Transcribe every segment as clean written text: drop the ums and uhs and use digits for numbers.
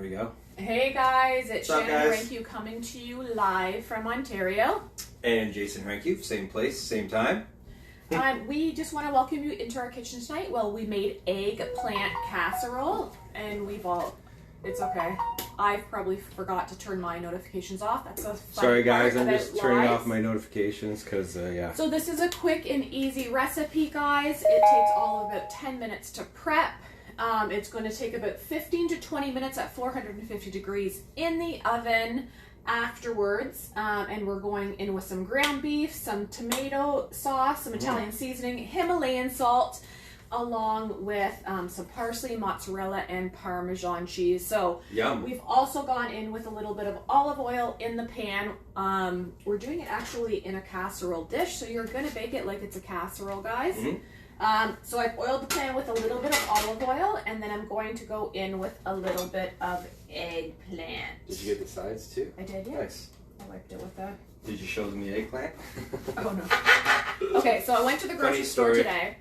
There we go. Hey guys, it's What's up, Shannon guys? Ranku coming to you live from Ontario. And Jason Ranku, same place, same time. We just want to welcome you into our kitchen tonight. Well, we made eggplant casserole, and it's okay. I've probably forgot to turn my notifications off. That's a fun Sorry guys, part I'm about just turning lives. off my notifications because, yeah. So this is a quick and easy recipe, guys. It takes all of about 10 minutes to prep. It's going to take about 15 to 20 minutes at 450 degrees in the oven afterwards. And we're going in with some ground beef, some tomato sauce, some Italian seasoning, Himalayan salt, along with some parsley, mozzarella, and Parmesan cheese. So Yum. we've also gone in with a little bit of olive oil in the pan. We're doing it actually in a casserole dish, so you're going to bake it like it's a casserole, guys. So I've oiled the pan with a little bit of olive oil, and then I'm going to go in with a little bit of eggplant. Did you get the sides too? I did, yeah. Nice. I wiped it with that. Did you show them the eggplant? Oh no. Okay, so I went to the grocery store today.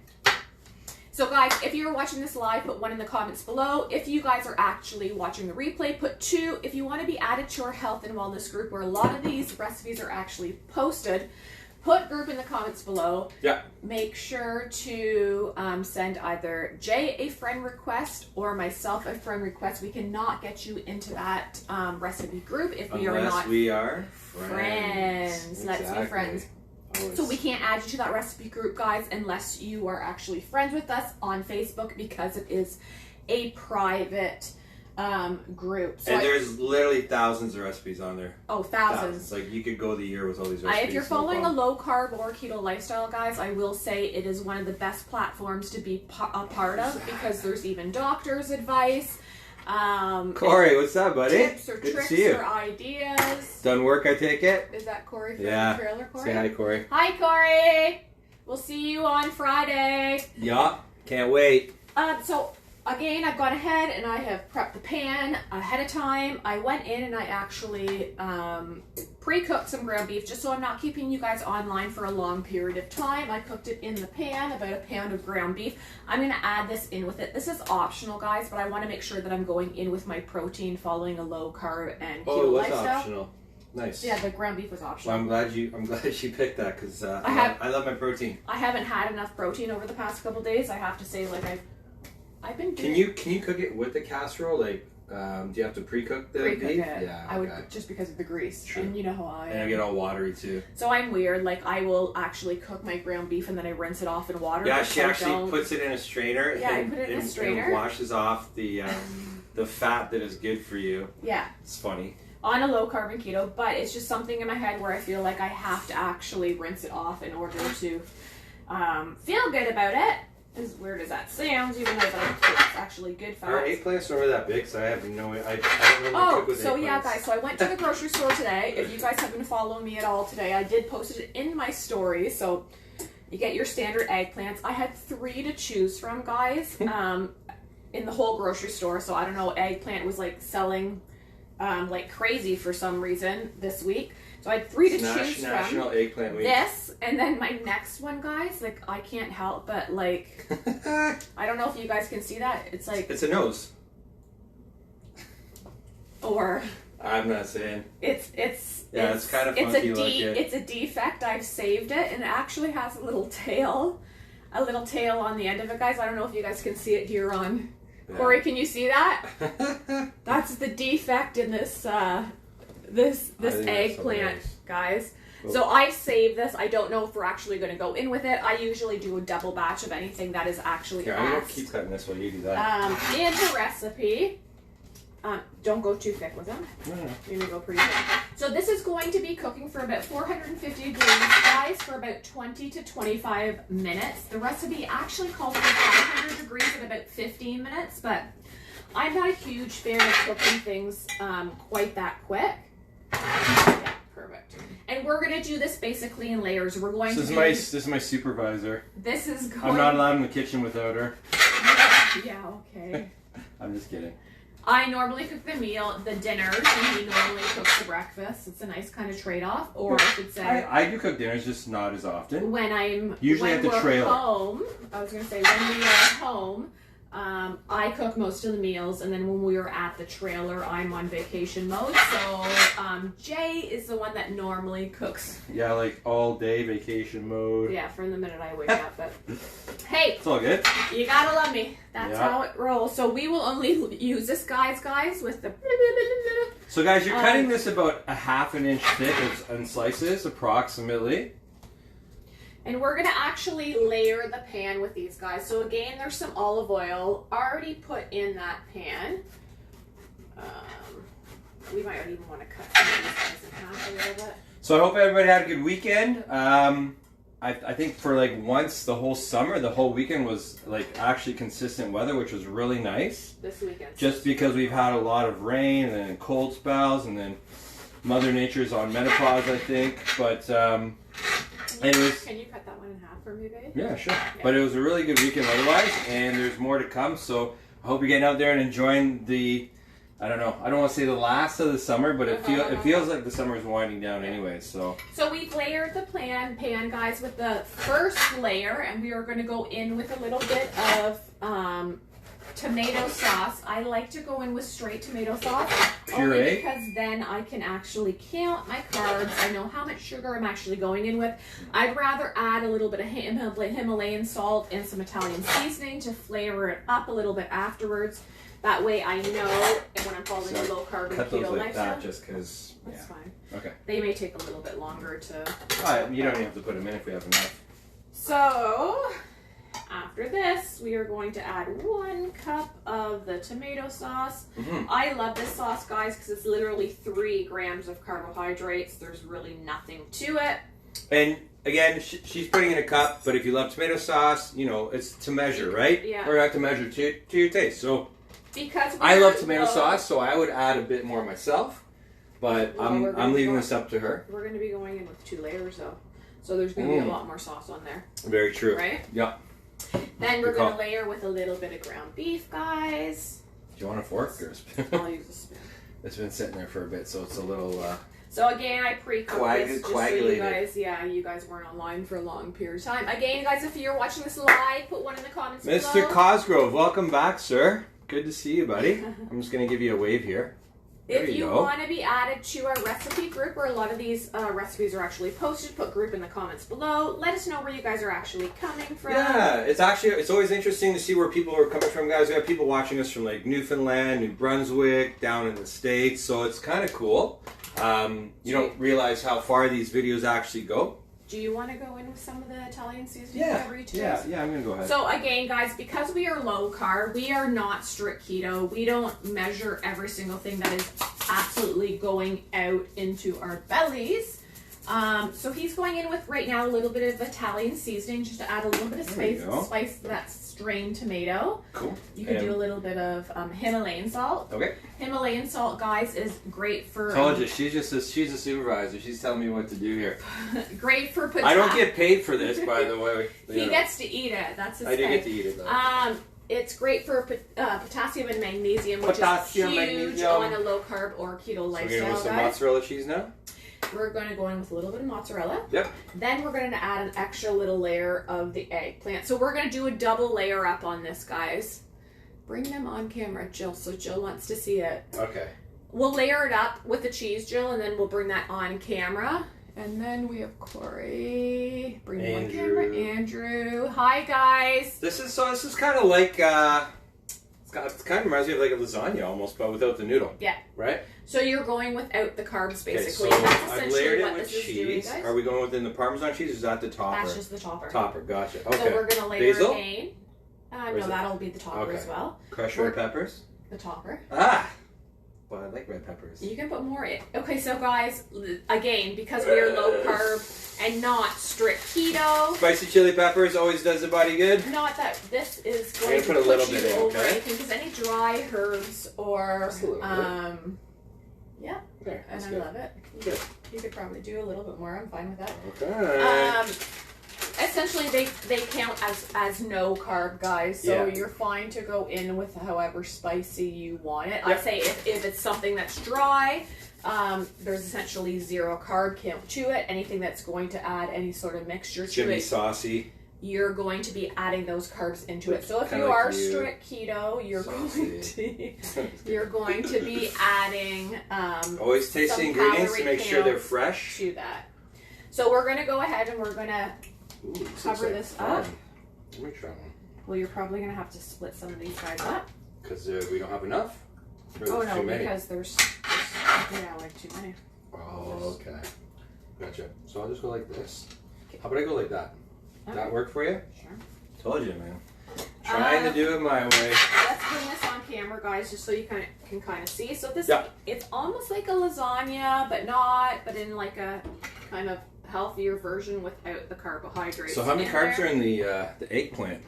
So guys, if you're watching this live, put 1 in the comments below. If you guys are actually watching the replay, put 2. If you want to be added to our health and wellness group, where a lot of these recipes are actually posted, put group in the comments below. Yeah. Make sure to send either Jay a friend request or myself a friend request. We cannot get you into that recipe group if we are not we are friends. Let's be friends. Always. So we can't add you to that recipe group, guys, unless you are actually friends with us on Facebook, because it is a private group. So and there's literally thousands of recipes on there. Oh, thousands. Like, you could go the year with all these recipes. If you're following a low carb or keto lifestyle, guys, I will say it is one of the best platforms to be a part of, because there's even doctor's advice. Corey, what's up, buddy? Tips or Good tricks to see you. or ideas. Done work, I take it? Is that Corey from Yeah. the trailer, Corey? Say hi, Corey. Hi, Corey. We'll see you on Friday. Yeah, can't wait. So again, I've gone ahead and I have prepped the pan ahead of time. I went in and I actually pre-cooked some ground beef, just so I'm not keeping you guys online for a long period of time. I cooked it in the pan, about a pound of ground beef. I'm going to add this in with it. This is optional, guys, but I want to make sure that I'm going in with my protein following a low carb and keto Oh, it was lifestyle. optional. Nice. Yeah, the ground beef was optional. Well, I'm glad you picked that, because I love my protein. I haven't had enough protein over the past couple days. I have to say, like, I've been doing. Can you cook it with the casserole? Like, do you have to pre-cook the Pre-cook beef? it. Yeah, I would, just because of the grease. True. And you know how I am. And I get all watery too. So I'm weird. Like, I will actually cook my ground beef and then I rinse it off in water. Yeah, but she I actually don't- puts it in a strainer. Yeah, I and, put it in a and- strainer. And washes off the fat that is good for you. Yeah, It's funny. on a low carb and keto, but it's just something in my head where I feel like I have to actually rinse it off in order to feel good about it. As weird as that sounds, even though it's actually good fat. Our eggplants are really that big, so I have no. I don't really cook with so eggplants. yeah, guys. So I went to the grocery store today. If you guys have been following me at all today, I did post it in my stories. So you get your standard eggplants. I had 3 to choose from, guys. In the whole grocery store. So I don't know. Eggplant was like selling like crazy for some reason this week. So I had 3 to choose National from. Eggplant Week. This, and then my next one, guys. Like, I can't help but like, I don't know if you guys can see that. It's like, It's a nose. or. I'm not saying. It's kind of funky looking. It's a defect. I've saved it, and it actually has a little tail on the end of it, guys. I don't know if you guys can see it here on. Yeah. Corey, can you see that? That's the defect in this this eggplant, guys. Cool. So I saved this. I don't know if we're actually going to go in with it. I usually do a double batch of anything that is actually Here, I'm gonna asked. keep cutting this while you do that. In the recipe. Don't go too thick with them. No. You're gonna go pretty thick. So this is going to be cooking for about 450 degrees, guys, for about 20 to 25 minutes. The recipe actually calls for 500 degrees in about 15 minutes, but I'm not a huge fan of cooking things quite that quick. Yeah, perfect. And we're gonna do this basically in layers. We're going This to is my supervisor. This is going. I'm not allowed in the kitchen without her. Yeah. Okay. I'm just kidding. I normally cook the dinners, and he normally cooks the breakfast. It's a nice kind of trade-off, or I should say, I do cook dinners, just not as often. when Usually when at the we're trailer. home. I was gonna say when we are home, I cook most of the meals, and then when we were at the trailer, I'm on vacation mode. So Jay is the one that normally cooks. Yeah, like all day vacation mode. Yeah, from the minute I wake up. But hey, it's all good. You gotta love me. That's how it rolls. So we will only use this, guys, with the. So guys, you're cutting this about a ½ inch thick in slices, approximately. And we're gonna actually layer the pan with these, guys. So again, there's some olive oil already put in that pan. We might even want to cut some of these guys in half a little bit. So I hope everybody had a good weekend. I think for like once the whole summer, the whole weekend was like actually consistent weather, which was really nice. This weekend. Just because we've had a lot of rain and then cold spells, and then Mother Nature's on menopause, I think. But anyways. Can you cut that one in half for me, babe? Yeah, sure. Yeah. But it was a really good weekend otherwise, and there's more to come. So I hope you're getting out there and enjoying the, I don't want to say the last of the summer, but it feels like the summer is winding down anyway. So we've layered the pan, guys, with the first layer, and we are going to go in with a little bit of tomato sauce. I like to go in with straight tomato sauce. Puree? Only because then I can actually count my carbs. I know how much sugar I'm actually going in with. I'd rather add a little bit of Himalayan salt and some Italian seasoning to flavor it up a little bit afterwards. That way I know when I'm following a low carb and cut those keto like lifestyle. that just because. That's fine. Okay. They may take a little bit longer to. You don't even have to put them in if we have enough. So after this, we are going to add 1 cup of the tomato sauce. I love this sauce, guys, because it's literally 3 grams of carbohydrates. There's really nothing to it. And again, she's putting in a cup, but if you love tomato sauce, you know, it's to measure, right? Yeah. Or you have to measure to your taste. So because I love tomato sauce, so I would add a bit more myself. But I'm leaving this up to her. We're going to be going in with 2 layers, though. So there's going to be a lot more sauce on there. Very true. Right? Yeah. Then we're going to layer with a little bit of ground beef, guys. Do you want a fork or a spoon? I'll use a spoon. It's been sitting there for a bit, so it's a little... So again, I pre-cooked this just coagulated. so you guys weren't online for a long period of time. Again, guys, if you're watching this live, put 1 in the comments below. Mr. Cosgrove, welcome back, sir. Good to see you, buddy. I'm just going to give you a wave here. If you want to be added to our recipe group, where a lot of these recipes are actually posted, put group in the comments below. Let us know where you guys are actually coming from. Yeah, it's always interesting to see where people are coming from, guys. We have people watching us from like Newfoundland, New Brunswick, down in the States, so it's kind of cool. You don't realize how far these videos actually go. Do you want to go in with some of the Italian seasoning? Yeah, I'm going to go ahead. So again, guys, because we are low carb, we are not strict keto. We don't measure every single thing that is absolutely going out into our bellies. So he's going in with, right now, a little bit of Italian seasoning just to add a little bit of spice to that strained tomato. Cool. You can do a little bit of Himalayan salt. Okay. Himalayan salt, guys, is great for... Told you, she's a supervisor. She's telling me what to do here. Great for... I don't get paid for this, by the way. He gets to eat it. That's his I do thing. get to eat it, though. It's great for potassium and magnesium, which is huge on a low carb or keto lifestyle. So we're going to with some mozzarella cheese now? We're going to go in with a little bit of mozzarella. Yep. Then we're going to add an extra little layer of the eggplant. So we're going to do a double layer up on this, guys. Bring them on camera, Jill, so Jill wants to see it. Okay. We'll layer it up with the cheese, Jill, and then we'll bring that on camera. And then we have Corey. Bring him on camera. Andrew. Hi, guys. This is kind of like... It kind of reminds me of like a lasagna almost, but without the noodle. Yeah. Right? So you're going without the carbs, basically. Okay, so that's I've layered what it with this cheese. is doing, guys. Are we going within the Parmesan cheese, or is that the topper? That's just the topper. Topper, gotcha. Okay. So we're going to layer Basil? again. No, that'll be the topper as well. Crushed red peppers? The topper. Ah! Well, I like red peppers. You can put more in. Okay, so guys, again, because we are low carb and not strict keto. Spicy chili peppers always does the body good. Not that this is going to put a little put you bit in, over okay? anything, because any dry herbs or yeah, Okay, and I good. love it. Good. You could probably do a little bit more. I'm fine with that. Okay. Essentially, they count as no carb, guys. So you're fine to go in with however spicy you want it. I'd say if it's something that's dry, there's essentially 0 carb count to it. Anything that's going to add any sort of mixture to Should be it. saucy. you're going to be adding those carbs into it. So if Kinda you like are you. strict keto, you're Saucy. going to be adding Always taste the some ingredients to calorie make sure they're count fresh. to that. So we're going to go ahead and we're going to Ooh, this cover looks like this fun. up. Let me try one. Well, you're probably going to have to split some of these guys up. Because we don't have enough? Or Oh there's no, too many? because there's like too many. Oh, okay. Gotcha. So I'll just go like this. How about I go like that? Does that work for you? Sure. Told you, man. Trying to do it my way. Let's bring this on camera, guys, just so you can kind of see. So this, Yeah. it's almost like a lasagna, but not, but in like a kind of healthier version without the carbohydrates. So how many carbs are in the eggplant?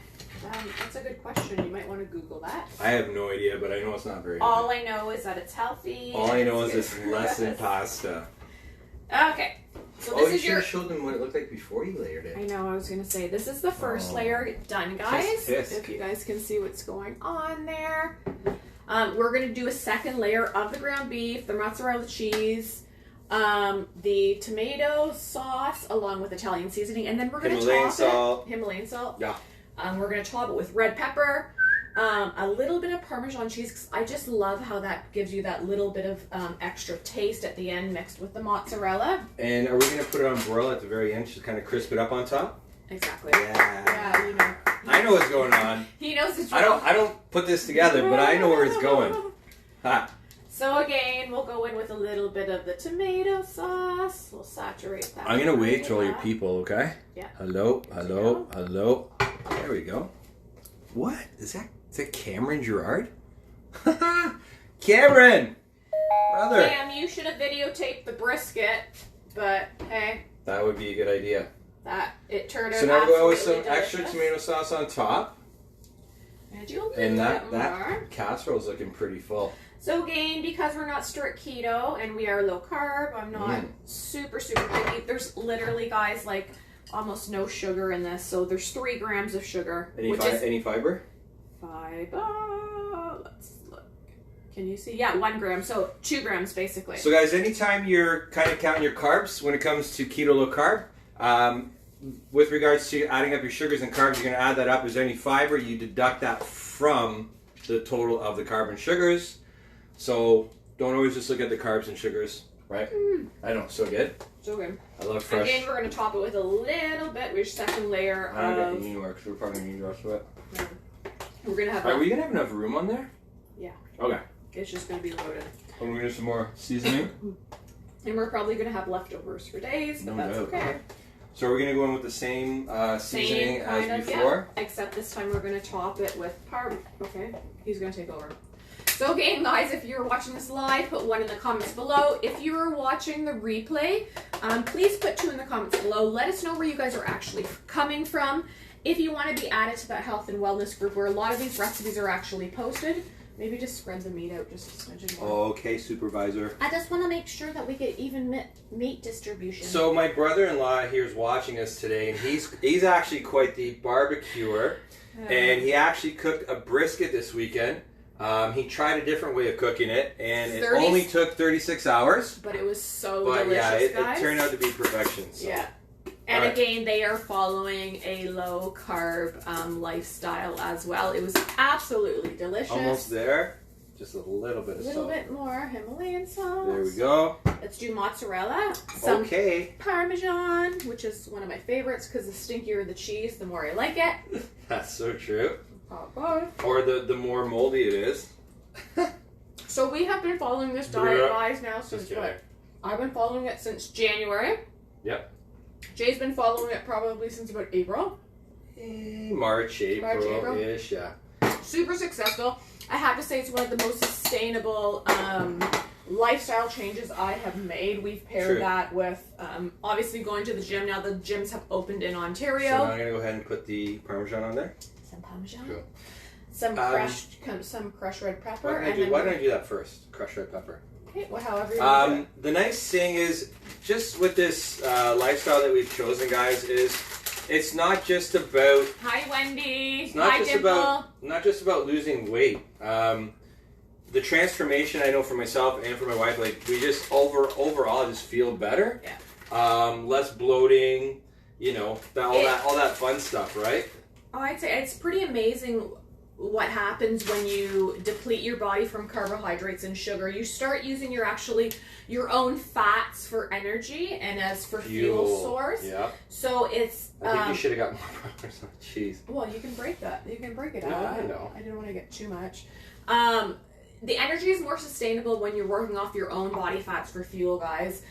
That's a good question. You might want to Google that. I have no idea, but I know it's not very All heavy. I know is that it's healthy. All I know is good it's for less than us. pasta. Okay. So Oh, this you is should your... have showed them what it looked like before you layered I it. know, I was going to say, this is the first Oh. layer done, guys. Tisk. If you guys can see what's going on there. We're going to do a second layer of the ground beef, the mozzarella cheese, the tomato sauce, along with Italian seasoning, and then we're going to Himalayan top salt. it. Himalayan salt. Yeah. We're going to top it with red pepper, a little bit of Parmesan cheese, 'cause I just love how that gives you that little bit of extra taste at the end mixed with the mozzarella. And are we going to put it on broil at the very end to kind of crisp it up on top? Exactly. Yeah. Yeah, you know. I know what's going on. He knows it's I don't put this together, but I know where it's going. Ha. So again, we'll go in with a little bit of the tomato sauce. We'll saturate that. I'm gonna wait with till all your that. people, okay? Yeah. Hello, hello, hello. There we go. What? Is that Cameron Gerard? Cameron! Brother! Sam, you should have videotaped the brisket, but hey, That would be a good idea. that it turned out So now we go with some absolutely extra delicious. tomato sauce on top. And you a little And bit more. that casserole's looking pretty full. So again, because we're not strict keto and we are low carb, I'm not super picky. There's literally, guys, like almost no sugar in this. So there's 3 grams of sugar, Any, which is any fiber? fiber. Let's look. Can you see? Yeah, 1 gram. So 2 grams basically. So guys, anytime you're kind of counting your carbs when it comes to keto low carb, with regards to adding up your sugars and carbs, you're going to add that up. Is there any fiber? You deduct that from the total of the carb and sugars. So don't always just look at the carbs and sugars, right? I know, so good. So good. I love fresh. Again, we're going to top it with a little bit. We're second layer I got of... New York, so we're probably going to need the rest of it. We're going to have... Are we going to have enough room on there? Yeah. Okay. It's just going to be loaded. Are we going to do some more seasoning? And we're probably going to have leftovers for days, but No that's doubt. okay. So are we going to go in with the same seasoning Same kind as of, before? yeah. Except this time we're going to top it with Okay, he's going to take over. So again, guys, if you're watching this live, put 1 in the comments below. If you're watching the replay, please put 2 in the comments below. Let us know where you guys are actually coming from. If you want to be added to that health and wellness group where a lot of these recipes are actually posted, maybe just spread the meat out just a smidgen more. Okay, supervisor. I just want to make sure that we get even meat distribution. So my brother-in-law here is watching us today, and he's actually quite the barbecuer, and he actually cooked a brisket this weekend. He tried a different way of cooking it, and it only took 36 hours. But it was so But delicious, yeah, it guys. turned out to be perfection. So. Yeah. And Alright. again, they are following a low carb lifestyle as well. It was absolutely delicious. Almost there. Just a little bit of A little salt. bit more Himalayan sauce. There we go. Let's do mozzarella. Some Okay. Parmesan, which is one of my favorites because the stinkier the cheese, the more I like it. That's so true. Oh, Or the more moldy it is. so we have been following this diet, guys, now since kidding. what? I've been following it since January. Yep. Jay's been following it probably since about April. March, April. April-ish, yeah. Super successful. I have to say it's one of the most sustainable lifestyle changes I have made. We've paired True. that with obviously going to the gym. Now the gyms have opened in Ontario. So now I'm going to go ahead and put the Parmesan on there. Some Parmesan. Cool. Some crushed red pepper. Why don't I do that first? Crushed red pepper. Okay, well, however you want to do it. The nice thing is, just with this lifestyle that we've chosen, guys, is it's not just about Hi, Wendy. it's not Hi, just Dimple. not just about losing weight. The transformation I know for myself and for my wife, like we just overall just feel better. Yeah. Less bloating. you know, all that fun stuff, right? Oh, I'd say it's pretty amazing what happens when you deplete your body from carbohydrates and sugar. You start using your own fats for energy and as for fuel source. Yeah. So it's. I think you should have got more Parmesan cheese. Well, you can break that. You can break it out. I know. I didn't want to get too much. The energy is more sustainable when you're working off your own body fats for fuel, guys.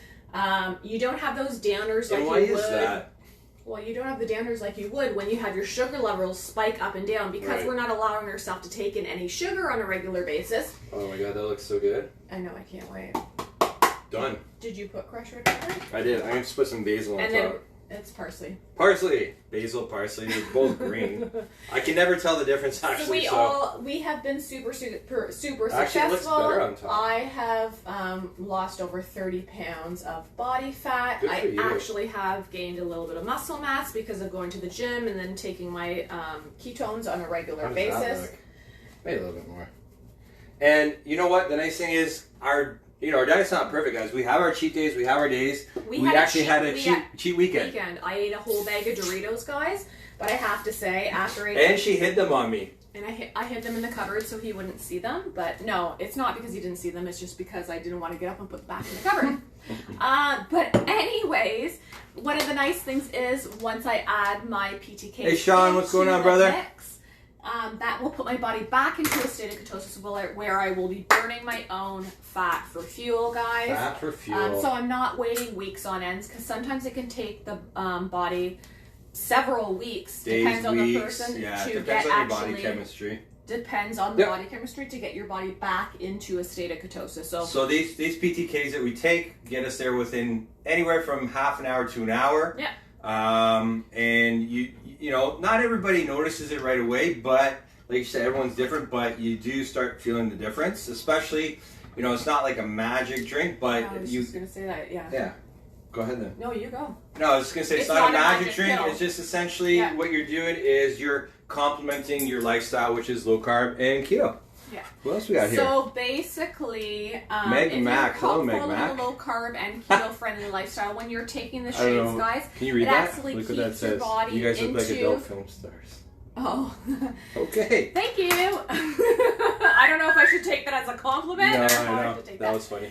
You don't have those downers like you would. And why is that? Well, you don't have the downers like you would when you have your sugar levels spike up and down because we're not allowing ourselves to take in any sugar on a regular basis. Oh my god, that looks so good. I know, I can't wait. Done. Did you put crushed red pepper? I did. I'm going to put some basil on top. And then it's parsley. Parsley. Basil, parsley. They're both green. I can never tell the difference actually. We have been super successful. Actually, it looks better on top. I have lost over 30 pounds of body fat. Good for I you. actually have gained a little bit of muscle mass because of going to the gym and then taking my ketones on a regular How does that basis. look? Maybe a little bit more. And you know what? The nice thing is our diet's not perfect, guys. We have our cheat days. We have our days. We actually had a cheat weekend. I ate a whole bag of Doritos, guys. But I have to say, after I And she hid them on me. And I hid them in the cupboard so he wouldn't see them. But no, it's not because he didn't see them. It's just because I didn't want to get up and put them back in the cupboard. But anyways, one of the nice things is once I add my PTK. Hey, Sean, what's going on, brother? Mix, that will put my body back into a state of ketosis where I will be burning my own fat for fuel, guys. Fat for fuel. So I'm not waiting weeks on ends because sometimes it can take the body several weeks. Days, depends on weeks, the person to depends get on actually. your body chemistry. Depends on the body chemistry to get your body back into a state of ketosis. So these PTKs that we take get us there within anywhere from half an hour to an hour. Yeah. And you know, not everybody notices it right away, but like you said, everyone's different, but you do start feeling the difference, especially, you know, it's not like a magic drink, but I was just going to say that, yeah. Yeah. Go ahead then. No, you go. No, I was just going to say, it's not a magic drink. It's just essentially what you're doing is you're complementing your lifestyle, which is low carb and keto. Yeah. What else we got here? So basically, Meg if Mac. you're Hello, Meg following Mac. a low carb and keto friendly lifestyle, when you're taking the I don't shakes, know. guys, Can you read it that? actually Look what keeps that your says. body You guys look like into. adult film stars. Oh. Okay. Thank you. I don't know if I should take that as a compliment No, or I how I know. should take That was funny.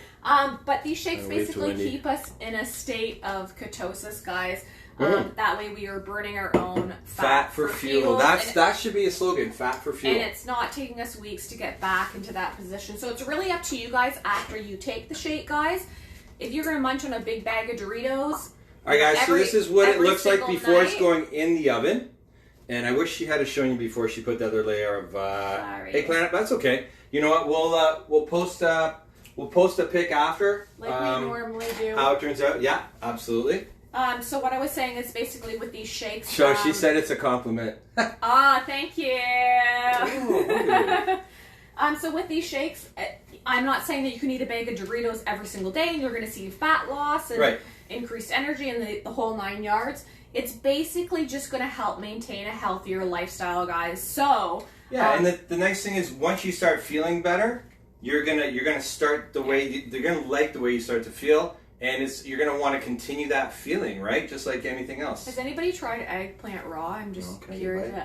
But these shakes Wait till basically Wendy. keep us in a state of ketosis, guys. That way we are burning our own Fat for fuel. That should be a slogan. Fat for fuel. And it's not taking us weeks to get back into that position. So it's really up to you guys after you take the shake, guys. If you're going to munch on a big bag of Doritos. All right, guys. So this is what it looks like before it's night. going in the oven. And I wish she had shown you before she put the other layer of eggplant. That's okay. You know what? We'll post a pic after. Like we normally do. How it turns out. Yeah, absolutely. So what I was saying is basically with these shakes. So she said it's a compliment. Thank you. So with these shakes, I'm not saying that you can eat a bag of Doritos every single day and you're going to see fat loss and increased energy and the whole 9 yards. It's basically just going to help maintain a healthier lifestyle, guys. So yeah, and the nice thing is once you start feeling better, you're gonna start the way they're gonna like the way you start to feel. And you're going to want to continue that feeling, right? Just like anything else. Has anybody tried eggplant raw? I'm just curious.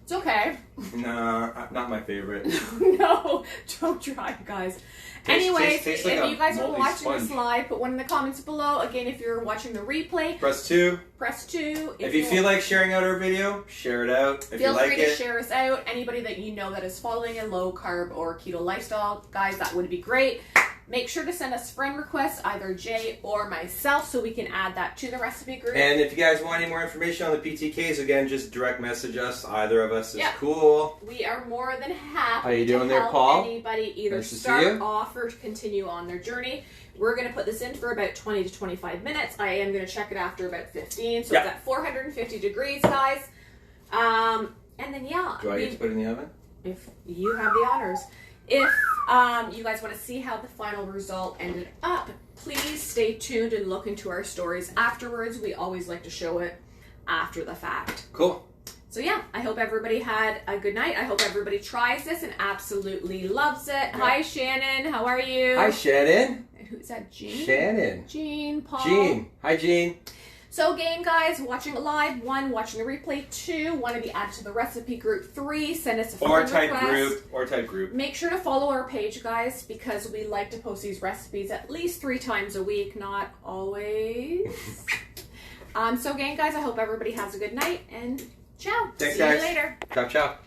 It's okay. No, not my favorite. No, don't try it, guys. Anyways, tastes if like you guys are moldy watching sponge. this live, put one in the comments below. Again, if you're watching the replay, Press 2. press 2. If you feel like sharing out our video, share it out. If feel you like free to it, share us out. Anybody that you know that is following a low carb or keto lifestyle, guys, that would be great. Make sure to send us friend requests, either Jay or myself, so we can add that to the recipe group. And if you guys want any more information on the PTKs, again, just direct message us. Either of us is cool. We are more than happy How you doing to there, help Paul? anybody either Nice to see start you. off or to continue on their journey. We're going to put this in for about 20 to 25 minutes. I am going to check it after about 15. So it's at 450 degrees, guys. And then, Do I get to put it in the oven? If you have the honors. If you guys want to see how the final result ended up, please stay tuned and look into our stories afterwards. We always like to show it after the fact. Cool. So yeah, I hope everybody had a good night. I hope everybody tries this and absolutely loves it. Hi, Shannon. How are you? Hi, Shannon. is that Jean? Shannon. Jean, Paul. Jean. Hi, Jean. So again, guys, watching it live, 1, watching the replay, 2, want to be added to the recipe group, 3, send us a friend request. Or type group. Make sure to follow our page, guys, because we like to post these recipes at least 3 times a week, not always. So again, guys, I hope everybody has a good night, and ciao. Thanks, See guys. you later. Ciao, ciao.